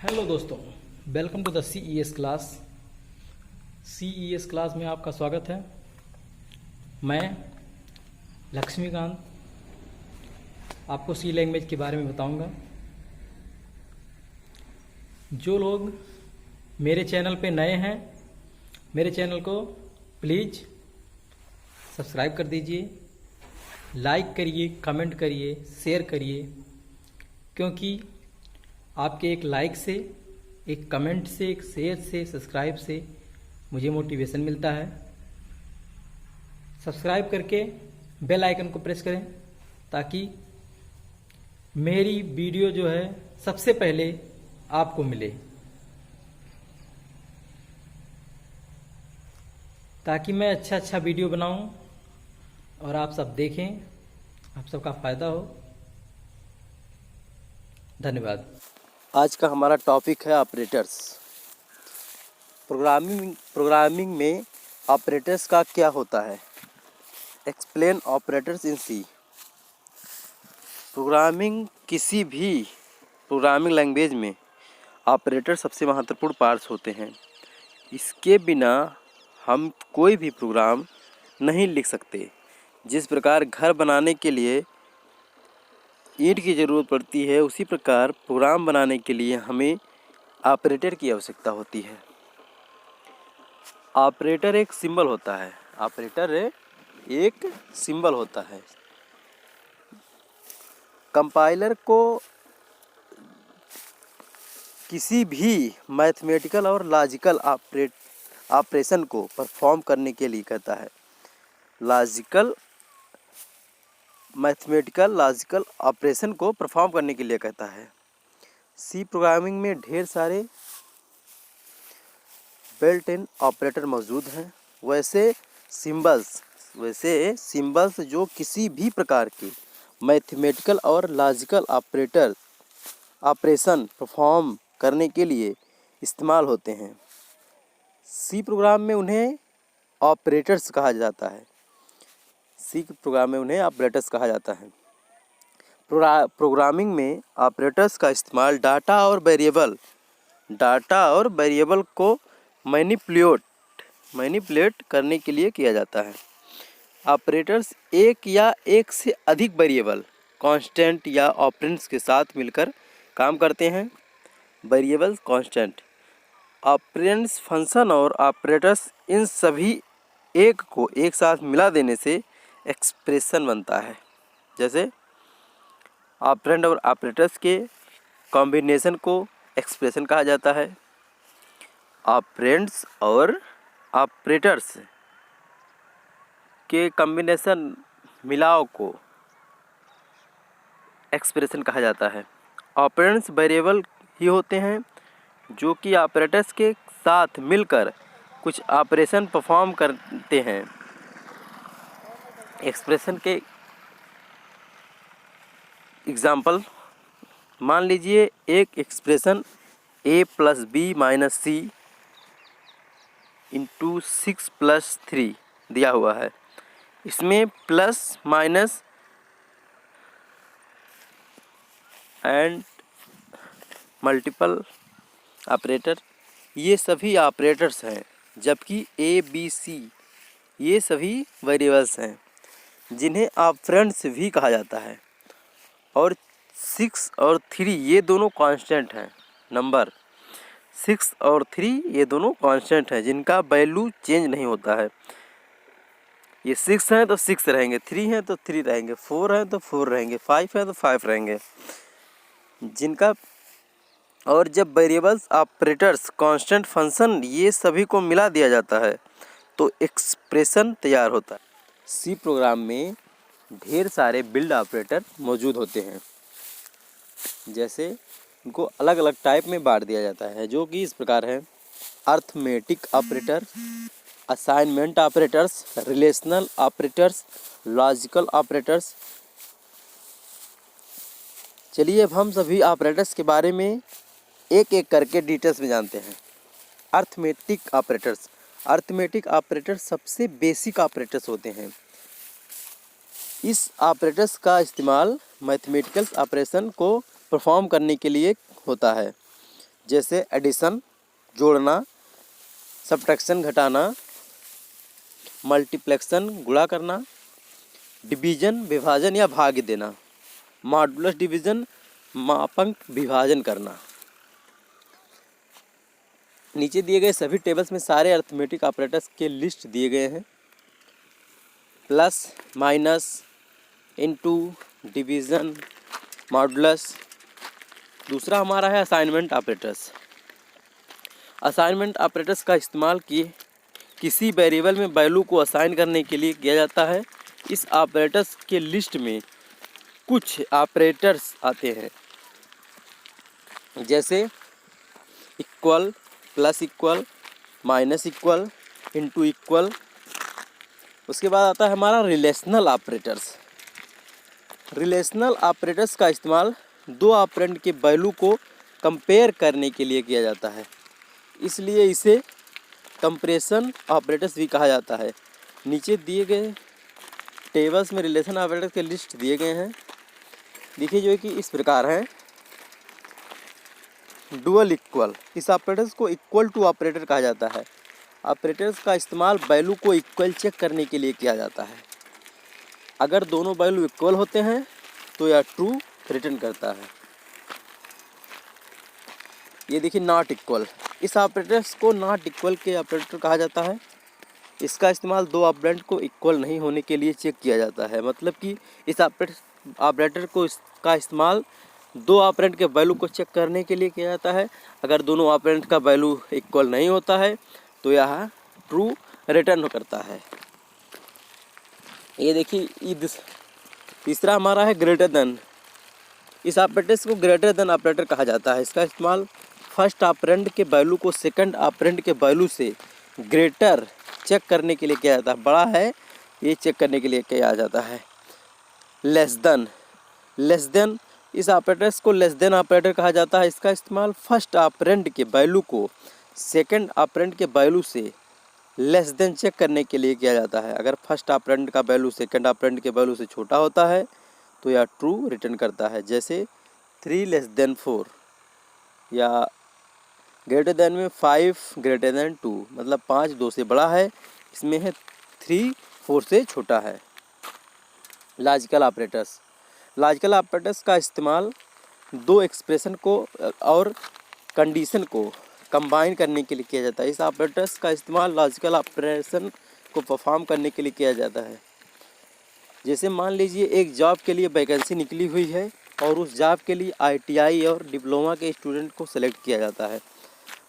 Hello दोस्तों, welcome to the CES class. CES class में आपका स्वागत है। मैं लक्ष्मीकांत आपको सी लैंग्वेज के बारे में बताऊंगा। जो लोग मेरे चैनल पे नए हैं, मेरे चैनल को प्लीज़ सब्सक्राइब कर दीजिए, लाइक करिए, कमेंट करिए, शेयर करिए, क्योंकि आपके एक लाइक से, एक कमेंट से, एक शेयर से, सब्सक्राइब से मुझे मोटिवेशन मिलता है। सब्सक्राइब करके बेल आइकन को प्रेस करें ताकि मेरी वीडियो जो है सबसे पहले आपको मिले, ताकि मैं अच्छा वीडियो बनाऊं और आप सब देखें, आप सबका फ़ायदा हो। धन्यवाद। आज का हमारा टॉपिक है ऑपरेटर्स। प्रोग्रामिंग में ऑपरेटर्स का क्या होता है। एक्सप्लेन ऑपरेटर्स इन सी। किसी भी प्रोग्रामिंग लैंग्वेज में ऑपरेटर सबसे महत्वपूर्ण पार्ट्स होते हैं। इसके बिना हम कोई भी प्रोग्राम नहीं लिख सकते। जिस प्रकार घर बनाने के लिए ईंट की ज़रूरत पड़ती है, उसी प्रकार प्रोग्राम बनाने के लिए हमें ऑपरेटर की आवश्यकता होती है। ऑपरेटर एक सिंबल होता है। कंपाइलर को किसी भी मैथमेटिकल और लॉजिकल ऑपरेशन को परफॉर्म करने के लिए कहता है। मैथमेटिकल लॉजिकल ऑपरेशन को परफॉर्म करने के लिए कहता है। सी प्रोग्रामिंग में ढेर सारे बिल्ट इन ऑपरेटर मौजूद हैं। वैसे सिंबल्स जो किसी भी प्रकार के मैथमेटिकल और लॉजिकल ऑपरेशन परफॉर्म करने के लिए इस्तेमाल होते हैं। सी प्रोग्राम में उन्हें ऑपरेटर्स कहा जाता है। प्रोग्रामिंग में ऑपरेटर्स का इस्तेमाल डाटा और वेरिएबल को मैनिपुलेट करने के लिए किया जाता है। ऑपरेटर्स एक या एक से अधिक वेरिएबल, कांस्टेंट या ऑपरेंड्स के साथ मिलकर काम करते हैं। वेरिएबल, कांस्टेंट, ऑपरेंड्स, फंक्शन और ऑपरेटर्स, इन सभी एक को एक साथ मिला देने से एक्सप्रेशन बनता है। जैसे ऑपरेंड और ऑपरेटर्स के कॉम्बिनेशन को एक्सप्रेशन कहा जाता है। ऑपरेंड्स और ऑपरेटर्स के कॉम्बिनेशन, मिलाव को एक्सप्रेशन कहा जाता है। ऑपरेंड्स वेरिएबल ही होते हैं जो कि ऑपरेटर्स के साथ मिलकर कुछ ऑपरेशन परफॉर्म करते हैं। एक्सप्रेशन के एग्जाम्पल मान लीजिए, एक एक्सप्रेशन a+b-c × 6+3 दिया हुआ है। इसमें plus, minus and multiple operator, ये सभी ऑपरेटर्स हैं, जबकि a, b, c ये सभी वेरिएबल्स हैं जिन्हें ऑपरेंड्स भी कहा जाता है। और 6 और 3 ये दोनों कांस्टेंट हैं। नंबर 6 और 3 ये दोनों कांस्टेंट हैं जिनका वैल्यू चेंज नहीं होता है। ये 6 हैं तो 6 रहेंगे, 3 हैं तो 3 रहेंगे, 4 हैं तो 4 रहेंगे, 5 हैं तो 5 रहेंगे जिनका। और जब वेरिएबल्स, ऑपरेटर्स, कांस्टेंट, फंक्शन ये सभी को मिला दिया जाता है तो एक्सप्रेशन तैयार होता है। सी प्रोग्राम में ढेर सारे बिल्ड ऑपरेटर मौजूद होते हैं। जैसे इनको अलग अलग टाइप में बांट दिया जाता है, जो कि इस प्रकार है: arithmetic operator, assignment operators, relational operators, logical operators. चलिए अब हम सभी ऑपरेटर्स के बारे में एक एक करके डिटेल्स में जानते हैं। अर्थमेटिक ऑपरेटर्स सबसे बेसिक ऑपरेटर्स होते हैं। इस ऑपरेटर्स का इस्तेमाल मैथमेटिकल ऑपरेशन को परफॉर्म करने के लिए होता है। जैसे एडिशन जोड़ना, सब्ट्रैक्शन घटाना, मल्टीप्लेक्शन गुणा करना, डिवीजन विभाजन या भाग देना, मॉडुलस डिवीजन मापांक विभाजन करना। नीचे दिए गए सभी टेबल्स में सारे अरिथमेटिक ऑपरेटर्स के लिस्ट दिए गए हैं। Plus, minus, into, division, modulus. दूसरा हमारा है असाइनमेंट ऑपरेटर्स। असाइनमेंट ऑपरेटर्स का इस्तेमाल किसी वेरिएबल में वैल्यू को असाइन करने के लिए किया जाता है। इस ऑपरेटर्स के लिस्ट में कुछ ऑपरेटर्स आते हैं, जैसे equal, plus equal, minus equal, into equal. उसके बाद आता है हमारा रिलेशनल ऑपरेटर्स। रिलेशनल ऑपरेटर्स का इस्तेमाल दो ऑपरेंड के वैल्यू को कंपेयर करने के लिए किया जाता है, इसलिए इसे कंपैरिजन ऑपरेटर्स भी कहा जाता है। नीचे दिए गए टेबल्स में रिलेशन ऑपरेटर्स के लिस्ट दिए गए हैं। देखिए जो कि इस प्रकार है। डुअल इक्वल, इस ऑपरेटर्स को इक्वल टू ऑपरेटर कहा जाता है। ऑपरेटर्स का इस्तेमाल वैल्यू को इक्वल चेक करने के लिए किया जाता है। अगर दोनों वैल्यू इक्वल होते हैं तो यह ट्रू रिटर्न करता है। ये देखिए नॉट इक्वल, इस ऑपरेटर्स को नॉट इक्वल के ऑपरेटर कहा जाता है। इसका इस्तेमाल दो ऑपरेंड को इक्वल नहीं होने के लिए चेक किया जाता है। मतलब कि इस ऑपरेटर को इसका इस्तेमाल दो ऑपरेंड के वैल्यू को चेक करने के लिए किया जाता है। अगर दोनों ऑपरेंड का वैल्यू इक्वल नहीं होता है तो यह ट्रू रिटर्न करता है। ये देखिए तीसरा हमारा है ग्रेटर देन। इस ऑपरेटर्स को ग्रेटर देन ऑपरेटर कहा जाता है। इसका इस्तेमाल फर्स्ट ऑपरेंड के वैल्यू को सेकंड ऑपरेंड के वैल्यू से ग्रेटर चेक करने के लिए किया जाता है। बड़ा है ये चेक करने के लिए किया जाता है। लेस देन, इस ऑपरेटर्स को लेस देन ऑपरेटर कहा जाता है। इसका इस्तेमाल फर्स्ट ऑपरेंड के वैल्यू को सेकंड ऑपरेंड के वैल्यू से लेस देन चेक करने के लिए किया जाता है। अगर फर्स्ट ऑपरेंड का वैल्यू सेकंड ऑपरेंड के वैल्यू से छोटा होता है तो यह ट्रू रिटर्न करता है। जैसे 3 लेस देन 4 या ग्रेटर देन में 5 ग्रेटर देन 2, मतलब 5 2 से बड़ा है, इसमें है 3 4 से छोटा है। लॉजिकल ऑपरेटर्स का इस्तेमाल दो एक्सप्रेशन को और कंडीशन को कंबाइन करने के लिए किया जाता है। इस ऑपरेटर्स का इस्तेमाल लॉजिकल ऑपरेशन को परफॉर्म करने के लिए किया जाता है। जैसे मान लीजिए एक जॉब के लिए वैकेंसी निकली हुई है और उस जॉब के लिए ITI और डिप्लोमा के स्टूडेंट को सेलेक्ट किया जाता है।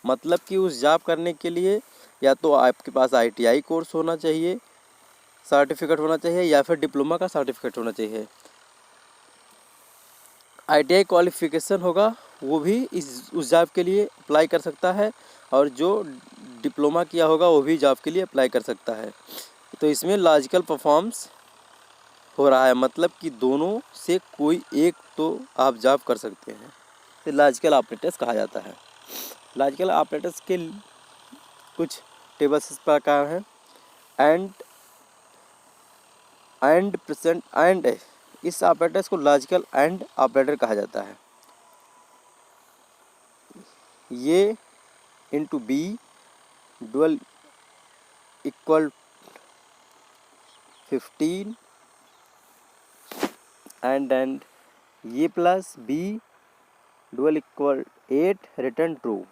मतलब कि उस जॉब करने के लिए या तो आपके पास ITI कोर्स होना चाहिए, सर्टिफिकेट होना चाहिए, या फिर डिप्लोमा का सर्टिफिकेट होना चाहिए। ITI क्वालिफिकेशन होगा वो भी उस जॉब के लिए अप्लाई कर सकता है, और जो डिप्लोमा किया होगा वो भी जॉब के लिए अप्लाई कर सकता है। तो इसमें लॉजिकल परफॉर्म्स हो रहा है, मतलब कि दोनों से कोई एक तो आप जॉब कर सकते हैं। तो लॉजिकल ऑपरेटर्स कहा जाता है। लॉजिकल ऑपरेटर्स के कुछ टेबल्स इस प्रकार हैं। एंड प्रेजेंट एंड, इस ऑपरेटर्स को लॉजिकल एंड ऑपरेटर कहा जाता है। ये into B dual equal 15 and ये plus B dual equal 8 return true.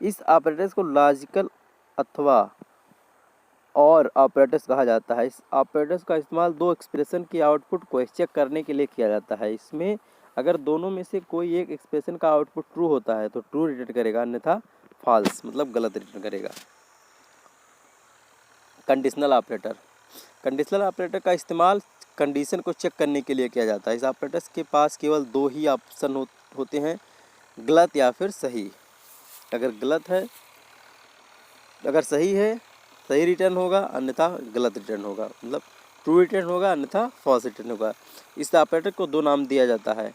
इस ऑपरेटर्स को लॉजिकल अथवा और ऑपरेटर्स कहा जाता है। इस ऑपरेटर्स का इस्तेमाल दो एक्सप्रेशन के आउटपुट को चेक करने के लिए किया जाता है। इसमें अगर दोनों में से कोई एक एक्सप्रेशन का आउटपुट ट्रू होता है तो ट्रू रिटर्न करेगा, अन्यथा फॉल्स मतलब गलत रिटर्न करेगा। कंडीशनल ऑपरेटर का इस्तेमाल कंडीशन को चेक करने के लिए किया जाता है। इस ऑपरेटर्स के पास केवल दो ही ऑप्शन होते हैं, गलत या फिर सही। अगर सही है सही रिटर्न होगा, अन्यथा गलत रिटर्न होगा, मतलब ट्रू रिटर्न होगा अन्यथा फॉल्स रिटर्न होगा। इस ऑपरेटर को दो नाम दिया जाता है,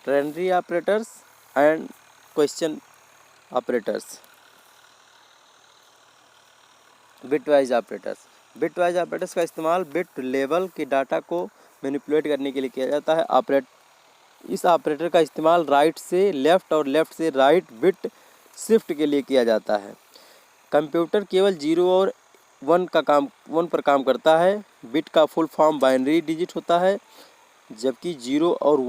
ternary operators and question operators. Bitwise operators का इस्तेमाल बिट लेवल के डाटा को मैनिपुलेट करने के लिए किया जाता है। इस ऑपरेटर का इस्तेमाल राइट से लेफ़्ट और लेफ़्ट से राइट बिट शिफ्ट के लिए किया जाता है। कंप्यूटर केवल 0 और 1 पर काम करता है। बिट का फुल फॉर्म बाइनरी डिजिट होता है, जबकि 0 और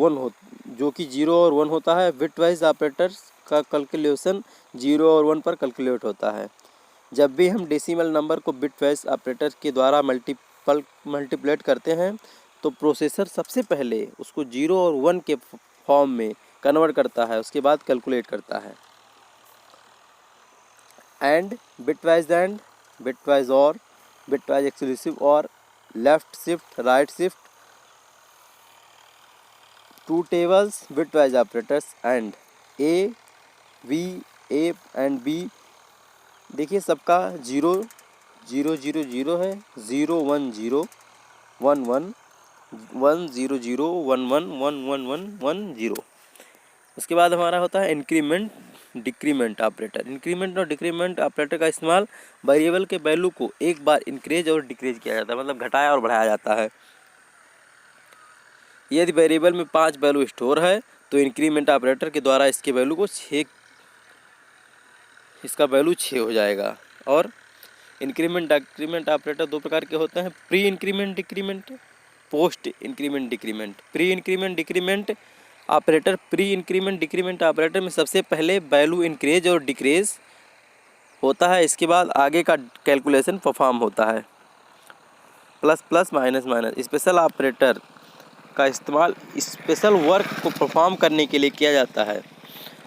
1 होता है। बिटवाइज ऑपरेटर्स का कैलकुलेशन 0 और 1 पर कैलकुलेट होता है। जब भी हम डेसिमल नंबर को बिटवाइज ऑपरेटर के द्वारा मल्टीप्लेट करते हैं तो प्रोसेसर सबसे पहले उसको 0 और 1 के फॉर्म में कन्वर्ट करता है, उसके बाद कैलकुलेट करता है। And, bitwise or, bitwise exclusive or, left shift, right shift, two tables, bitwise operators and a and b. देखिए सबका 0 0 0 0 है, 0 1 0 1 1 1 0 0 1 1 1 1 1 1 0। उसके बाद हमारा होता है इंक्रीमेंट डिक्रीमेंट ऑपरेटर। इंक्रीमेंट और डिक्रीमेंट ऑपरेटर का इस्तेमाल वेरिएबल के वैल्यू को एक बार इंक्रीज और डिक्रीज किया जाता है, मतलब घटाया और बढ़ाया जाता है। यदि वेरिएबल में 5 वैल्यू स्टोर है तो इंक्रीमेंट ऑपरेटर के द्वारा इसका वैल्यू 6 हो जाएगा। और इंक्रीमेंट डिक्रीमेंट ऑपरेटर दो प्रकार के होते हैं, pre increment decrement, post increment decrement. Pre increment decrement operator में सबसे पहले वैल्यू इंक्रीज और डिक्रीज होता है, इसके बाद आगे का कैलकुलेशन परफॉर्म होता है। Plus plus minus minus. Special operator का इस्तेमाल स्पेशल वर्क को परफॉर्म करने के लिए किया जाता है।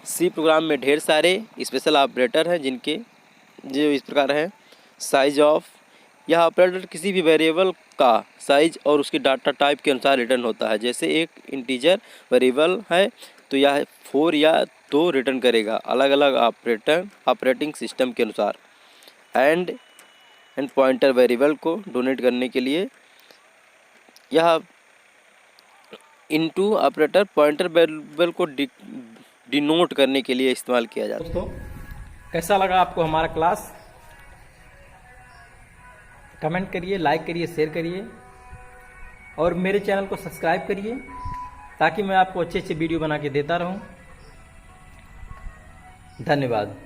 सी प्रोग्राम में ढेर सारे स्पेशल ऑपरेटर हैं जिनके जो इस प्रकार है। साइज ऑफ, यह ऑपरेटर किसी भी वेरिएबल का साइज और उसकी डाटा टाइप के अनुसार रिटर्न होता है। जैसे एक इंटीजर वेरिएबल है तो यह 4 या 2 रिटर्न करेगा, अलग अलग ऑपरेटिंग सिस्टम के अनुसार। एंड पॉइंटर वेरिएबल को डोनेट करने के लिए, यह इनटू ऑपरेटर पॉइंटर वेरिएबल को डिनोट करने के लिए इस्तेमाल किया जाता है। दोस्तों कैसा लगा आपको हमारा क्लास? कमेंट करिए, लाइक करिए, शेयर करिए और मेरे चैनल को सब्सक्राइब करिए ताकि मैं आपको अच्छे अच्छे वीडियो बना के देता रहूं। धन्यवाद।